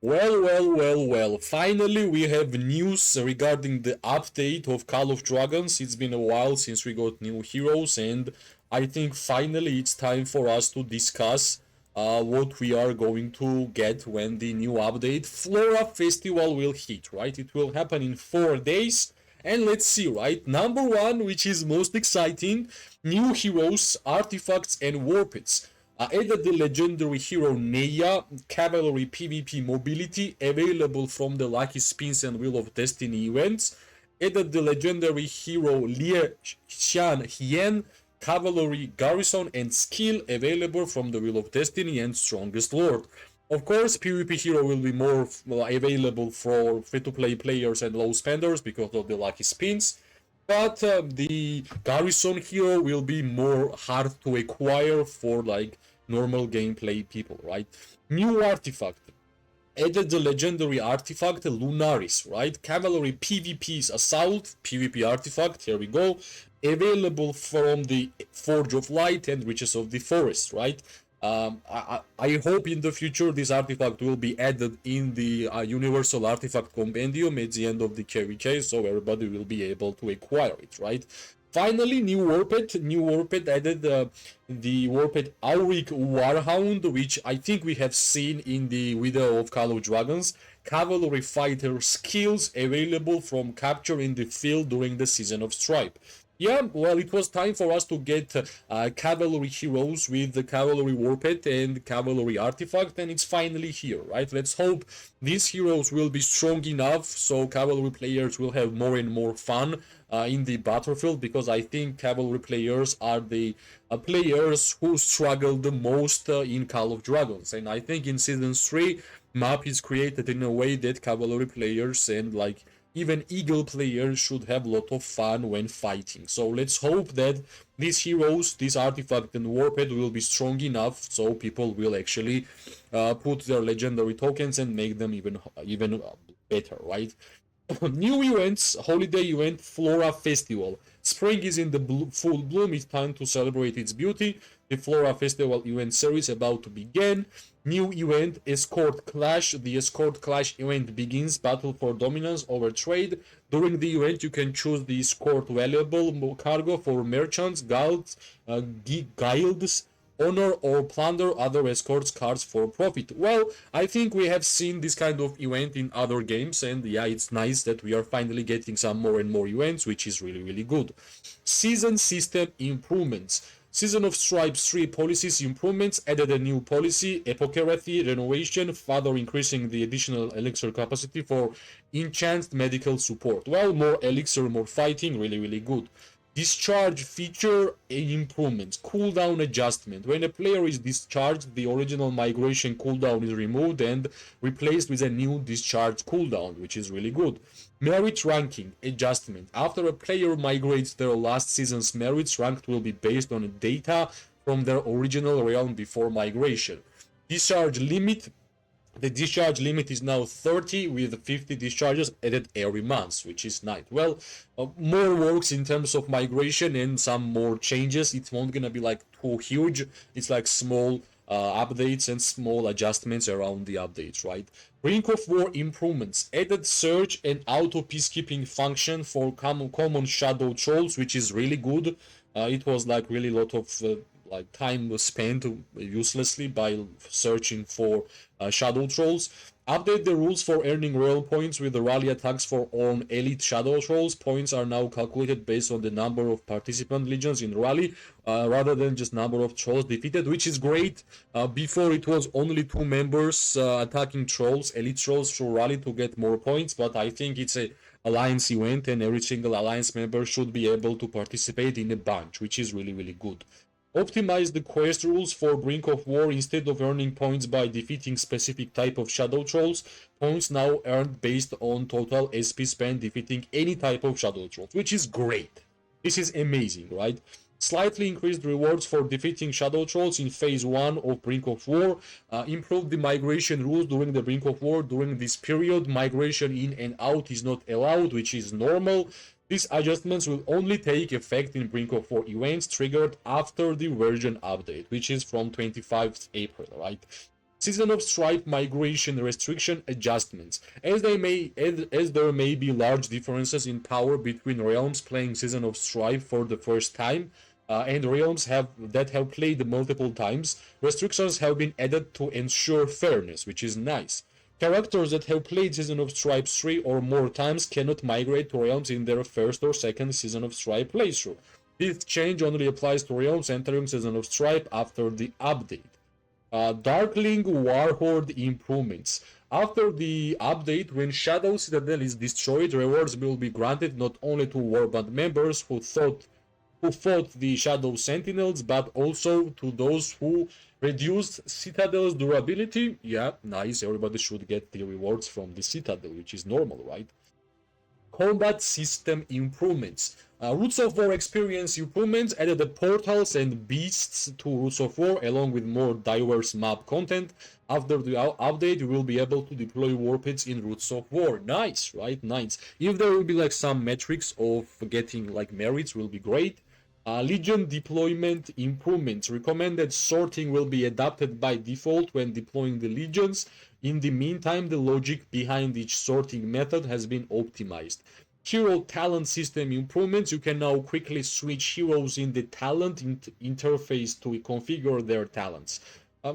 Well. Finally, we have news regarding the update of Call of Dragons. It's been a while since we got new heroes, and I think finally it's time for us to discuss what we are going to get when the new update Flora Festival will hit, right? It will happen in 4 days. And let's see, right? Number one, which is most exciting, new heroes, artifacts, and warpits. Added the legendary hero Neya, cavalry PvP mobility available from the Lucky Spins and Wheel of Destiny events. Added the legendary hero Lie Xian Hien, cavalry garrison and skill available from the Wheel of Destiny and Strongest Lord. Of course, PvP hero will be more available for free-to-play players and low spenders because of the Lucky Spins. But the garrison hero will be more hard to acquire for like normal gameplay people, right? New artifact. Added the legendary artifact Lunaris, right? Cavalry PvP's Assault, PvP artifact, here we go. Available from the Forge of Light and Riches of the Forest, right? I hope in the future this artifact will be added in the Universal Artifact Compendium at the end of the KVK, so everybody will be able to acquire it, right? Finally, new Warped added the Warped Auric Warhound, which I think we have seen in the video of Call of Dragons. Cavalry fighter skills available from capture in the field during the Season of Stripe. Yeah, well, it was time for us to get cavalry heroes with the cavalry warped and cavalry artifact, and it's finally here, right? Let's hope these heroes will be strong enough so cavalry players will have more and more fun in the battlefield, because I think cavalry players are the players who struggle the most in Call of Dragons, and I think in Season 3, map is created in a way that cavalry players and like even Eagle players should have a lot of fun when fighting. So let's hope that these heroes, this artifact and warped will be strong enough so people will actually put their legendary tokens and make them even better, right? New events, holiday event, Flora Festival. Spring is in the full bloom, it's time to celebrate its beauty. The Flora Festival event series about to begin. New event, Escort Clash. The Escort Clash event begins battle for dominance over trade. During the event, you can choose the escort valuable cargo for merchants, guilds, honor or plunder other escorts cards for profit. Well, I think we have seen this kind of event in other games, and yeah, it's nice that we are finally getting some more and more events, which is really good. Season system improvements. Season of Stripes 3 policies improvements added a new policy, Epocracy renovation, further increasing the additional elixir capacity for enhanced medical support. Well, more elixir, more fighting, really good. Discharge feature improvements, cooldown adjustment. When a player is discharged, the original migration cooldown is removed and replaced with a new discharge cooldown, which is really good. Merit ranking adjustment. After a player migrates their last season's merits, ranked will be based on data from their original realm before migration. Discharge limit. The discharge limit is now 30 with 50 discharges added every month, which is nice. Well, more works in terms of migration and some more changes. It's not gonna be like too huge. It's like small updates and small adjustments around the updates, right? Brink of War improvements. Added search and auto peacekeeping function for common shadow trolls, which is really good. It was like really a lot of like time was spent uselessly by searching for shadow trolls. Update the rules for earning royal points with the rally attacks for on elite shadow trolls. Points are now calculated based on the number of participant legions in rally rather than just number of trolls defeated, which is great. Before it was only 2 members attacking trolls, elite trolls through rally to get more points, but I think it's a alliance event and every single alliance member should be able to participate in a bunch, which is really good. Optimize the quest rules for Brink of War. Instead of earning points by defeating specific type of shadow trolls, points now earned based on total SP spent defeating any type of shadow trolls, which is great. This is amazing, right? Slightly increased rewards for defeating shadow trolls in phase 1 of Brink of War. Improved the migration rules during the Brink of War. During this period, migration in and out is not allowed, which is normal. These adjustments will only take effect in Brink of War events triggered after the version update, which is from 25th April, right? Season of Stripe migration restriction adjustments. As there may be large differences in power between realms playing Season of Stripe for the first time, and realms that have played multiple times, restrictions have been added to ensure fairness, which is nice. Characters that have played Season of Stripe 3 or more times cannot migrate to realms in their first or second Season of Stripe playthrough. This change only applies to realms entering Season of Stripe after the update. Darkling Warhorde improvements. After the update, when Shadow Citadel is destroyed, rewards will be granted not only to Warband members who fought the Shadow Sentinels, but also to those who reduced Citadel's durability. Yeah, nice. Everybody should get the rewards from the Citadel, which is normal, right? Combat system improvements. Roots of War experience improvements added the portals and beasts to Roots of War along with more diverse map content. After the update, you will be able to deploy war pits in Roots of War. Nice, right? Nice. If there will be like some metrics of getting like merits, will be great. Legion deployment improvements. Recommended sorting will be adapted by default when deploying the legions. In the meantime, the logic behind each sorting method has been optimized. Hero talent system improvements. You can now quickly switch heroes in the talent interface to configure their talents.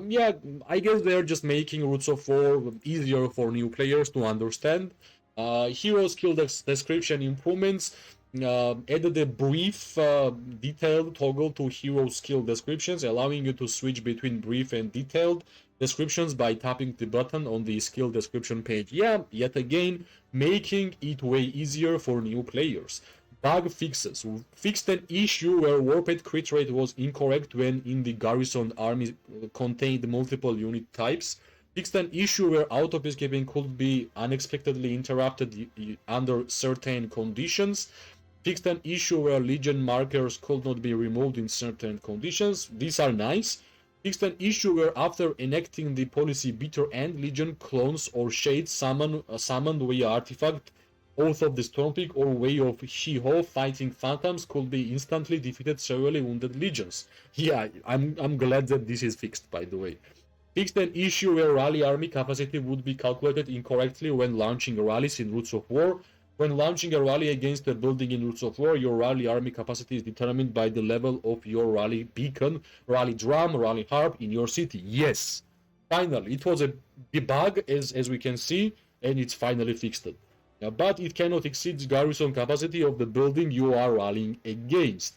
Yeah, I guess they're just making Roots of War easier for new players to understand. Hero skill description improvements. Added a brief, detailed toggle to hero skill descriptions, allowing you to switch between brief and detailed descriptions by tapping the button on the skill description page. Yeah, yet again, making it way easier for new players. Bug fixes. Fixed an issue where Warped crit rate was incorrect when in the Garrison army contained multiple unit types. Fixed an issue where auto-peacekeeping could be unexpectedly interrupted under certain conditions. Fixed an issue where Legion markers could not be removed in certain conditions. These are nice. Fixed an issue where after enacting the policy Bitter End, Legion clones or shades summoned via artifact, Oath of the Stormpeak or Way of She-Ho fighting phantoms could be instantly defeated severely wounded legions. Yeah, I'm glad that this is fixed, by the way. Fixed an issue where rally army capacity would be calculated incorrectly when launching rallies in Roots of War. When launching a rally against a building in Roots of War, your rally army capacity is determined by the level of your rally beacon, rally drum, rally harp in your city. Yes, finally, it was a bug as we can see, and it's finally fixed. But it cannot exceed the garrison capacity of the building you are rallying against.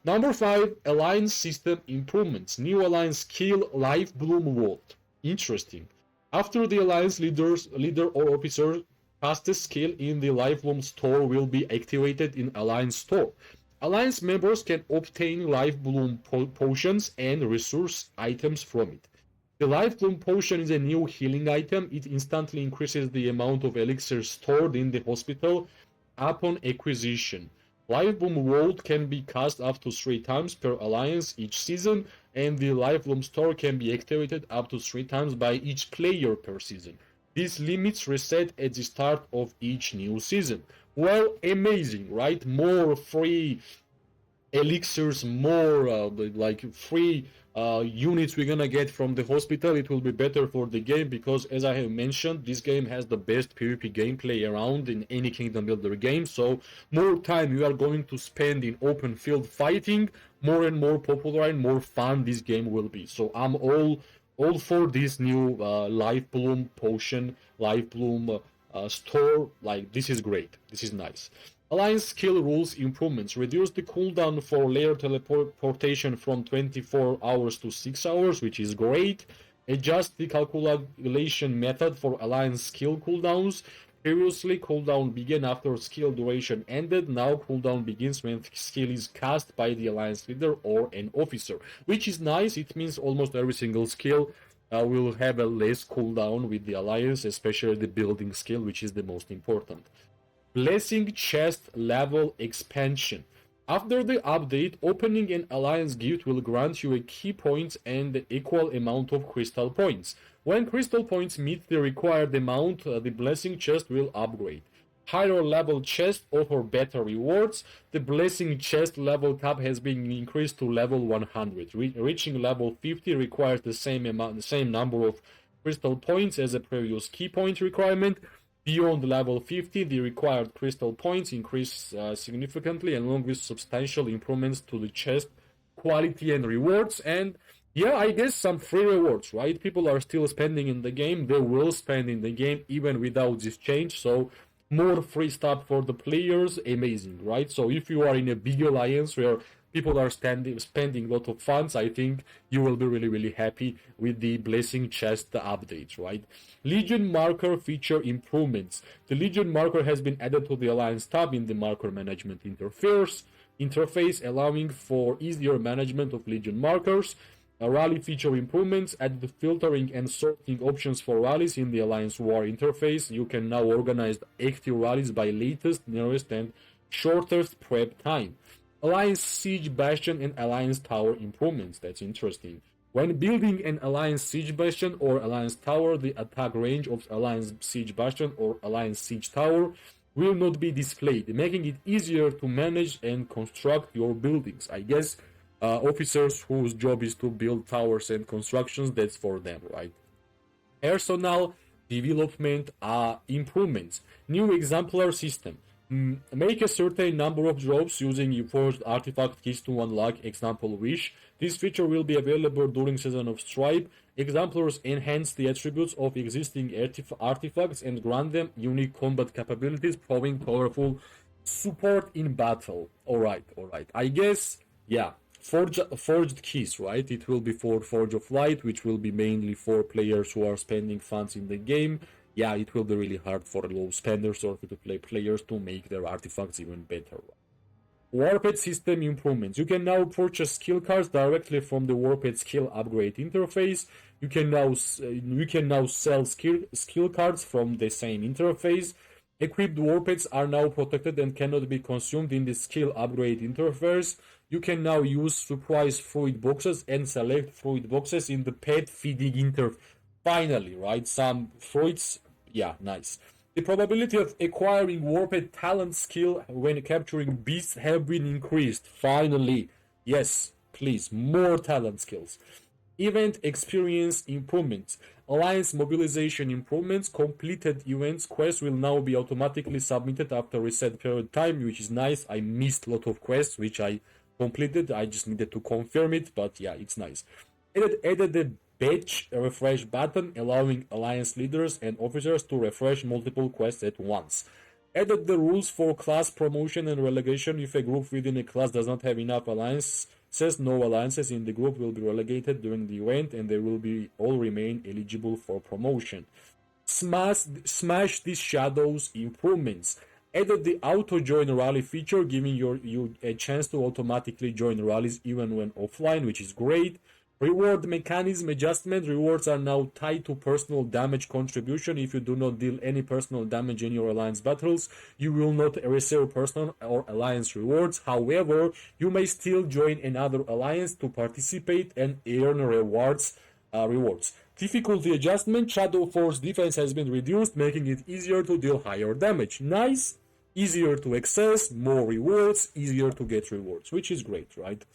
Number 5, Alliance System Improvements. New Alliance skill, Life Bloom Vault. Interesting. After the Alliance leader or officer fastest skill in the Life Bloom store will be activated in Alliance store. Alliance members can obtain Life Bloom potions and resource items from it. The Life Bloom potion is a new healing item. It instantly increases the amount of elixir stored in the hospital upon acquisition. Life Bloom Vault can be cast up to 3 times per alliance each season, and the Life Bloom store can be activated up to 3 times by each player per season. These limits reset at the start of each new season. Well, amazing, right? More free elixirs, more free units we're gonna get from the hospital. It will be better for the game because, as I have mentioned, this game has the best PvP gameplay around in any Kingdom Builder game. So more time you are going to spend in open field fighting, more and more popular and more fun this game will be. So I'm all for this new Life Bloom potion, Life Bloom store. Like, this is great. This is nice. Alliance skill rules improvements. Reduce the cooldown for layer teleportation from 24 hours to 6 hours, which is great. Adjust the calculation method for Alliance skill cooldowns. Previously, cooldown began after skill duration ended. Now cooldown begins when skill is cast by the Alliance leader or an officer, which is nice. It means almost every single skill will have a less cooldown with the Alliance, especially the building skill, which is the most important. Blessing chest level expansion. After the update, opening an Alliance gift will grant you a key points and the equal amount of crystal points. When crystal points meet the required amount, the Blessing chest will upgrade. Higher level chests offer better rewards. The Blessing chest level cap has been increased to level 100. Reaching level 50 requires the same number of crystal points as a previous key point requirement. Beyond level 50, the required crystal points increase significantly, along with substantial improvements to the chest quality and rewards. And yeah, I guess some free rewards, right? People are still spending in the game. They will spend in the game even without this change. So more free stuff for the players, amazing, right? So if you are in a big alliance where people are spending a lot of funds, I think you will be really, really happy with the Blessing Chest updates, right? Legion Marker feature improvements. The Legion Marker has been added to the Alliance tab in the Marker Management interface, allowing for easier management of Legion Markers. Rally feature improvements, add the filtering and sorting options for rallies in the Alliance War interface. You can now organize active rallies by latest, nearest, and shortest prep time. Alliance Siege Bastion and Alliance Tower improvements. That's interesting. When building an Alliance Siege Bastion or Alliance Tower, the attack range of Alliance Siege Bastion or Alliance Siege Tower will not be displayed, making it easier to manage and construct your buildings. I guess officers whose job is to build towers and constructions, that's for them, right? Personal development improvements. New exemplar system. Make a certain number of drops using forged artifact keys to unlock example wish. This feature will be available during Season of Stripe. Exemplars enhance the attributes of existing artifacts and grant them unique combat capabilities, proving powerful support in battle. Alright. I guess, yeah. Forged keys, right? It will be for Forge of Light, which will be mainly for players who are spending funds in the game. Yeah, it will be really hard for low spenders or free-to-play players to make their artifacts even better. Warped system improvements. You can now purchase skill cards directly from the Warped skill upgrade interface. You can now sell skill cards from the same interface. Equipped Warpeds are now protected and cannot be consumed in the skill upgrade interface. You can now use surprise fruit boxes and select fruit boxes in the pet feeding interface. Finally, right? Some fruits, yeah, nice. The probability of acquiring Warped talent skill when capturing beasts have been increased. Finally, yes, please, more talent skills. Event experience improvements. Alliance mobilization improvements. Completed events quests will now be automatically submitted after reset period time, which is nice. I missed a lot of quests which I completed. I just needed to confirm it, but yeah, it's nice. Added the batch refresh button, allowing alliance leaders and officers to refresh multiple quests at once. Added the rules for class promotion and relegation. If a group within a class does not have enough alliances, no alliances in the group will be relegated during the event, and they will be all remain eligible for promotion. Smash these shadows improvements. Added the auto join rally feature, giving you a chance to automatically join rallies even when offline, which is great. Reward mechanism adjustment. Rewards are now tied to personal damage contribution. If you do not deal any personal damage in your alliance battles, you will not receive personal or alliance rewards. However, you may still join another alliance to participate and earn rewards. Difficulty adjustment. Shadow Force defense has been reduced, making it easier to deal higher damage. Nice. Easier to access, more rewards, easier to get rewards, which is great, right?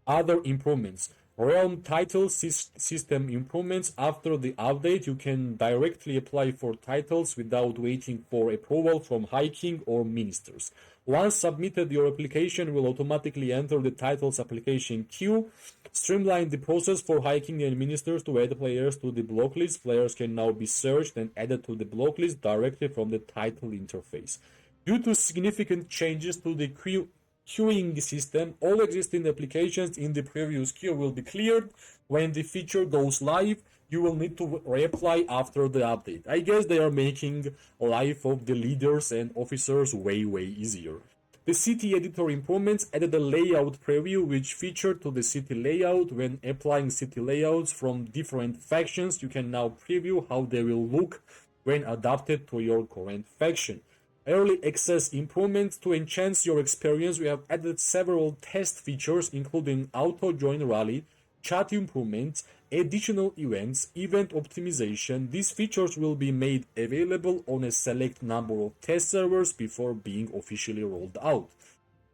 Other improvements. Realm title system improvements. After the update, you can directly apply for titles without waiting for approval from High King or ministers. Once submitted, your application will automatically enter the titles application queue. Streamline the process for High King and ministers to add players to the block list. Players can now be searched and added to the block list directly from the title interface. Due to significant changes to the queuing system, all existing applications in the previous queue will be cleared. When the feature goes live, you will need to reapply after the update. I guess they are making life of the leaders and officers way easier. The city editor improvements. Added a layout preview which featured to the city layout. When applying city layouts from different factions, you can now preview how they will look when adapted to your current faction. Early access improvements. To enhance your experience, we have added several test features including auto join rally, chat improvements, additional events, event optimization. These features will be made available on a select number of test servers before being officially rolled out.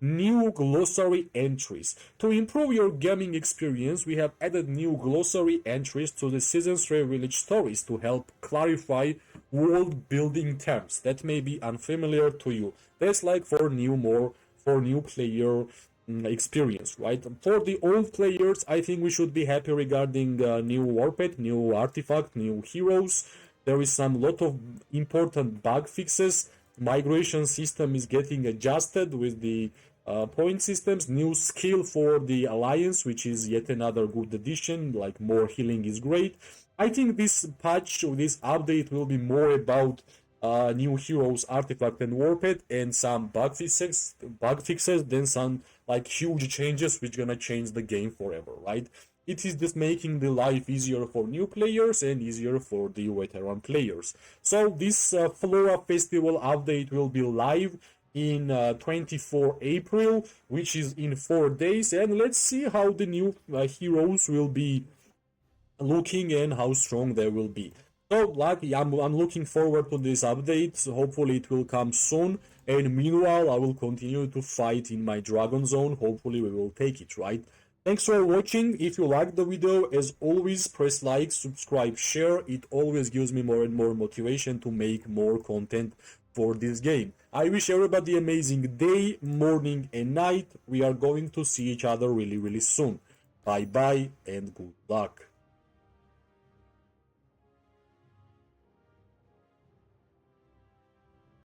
new glossary entries. To improve your gaming experience, we have added new glossary entries to the Season 3 Village stories to help clarify world building terms that may be unfamiliar to you. That's like for new player experience, right? For the old players, I think we should be happy regarding new warped, new artifact, new heroes. There is some lot of important bug fixes. Migration system is getting adjusted with the point systems. New skill for the alliance, which is yet another good addition. Like more healing is great. I think this patch, this update will be more about new heroes, artifact, and warped, and some bug fixes, then some like huge changes which gonna change the game forever, right? It is just making the life easier for new players and easier for the veteran players. So this Flora Festival update will be live in 24 April, which is in 4 days, and let's see how the new heroes will be looking and how strong they will be. So, like, I'm looking forward to this update. So hopefully, it will come soon. And meanwhile, I will continue to fight in my Dragon Zone. Hopefully, we will take it, right? Thanks for watching. If you liked the video, as always, press like, subscribe, share. It always gives me more and more motivation to make more content for this game. I wish everybody amazing day, morning, and night. We are going to see each other really, really soon. Bye bye and good luck.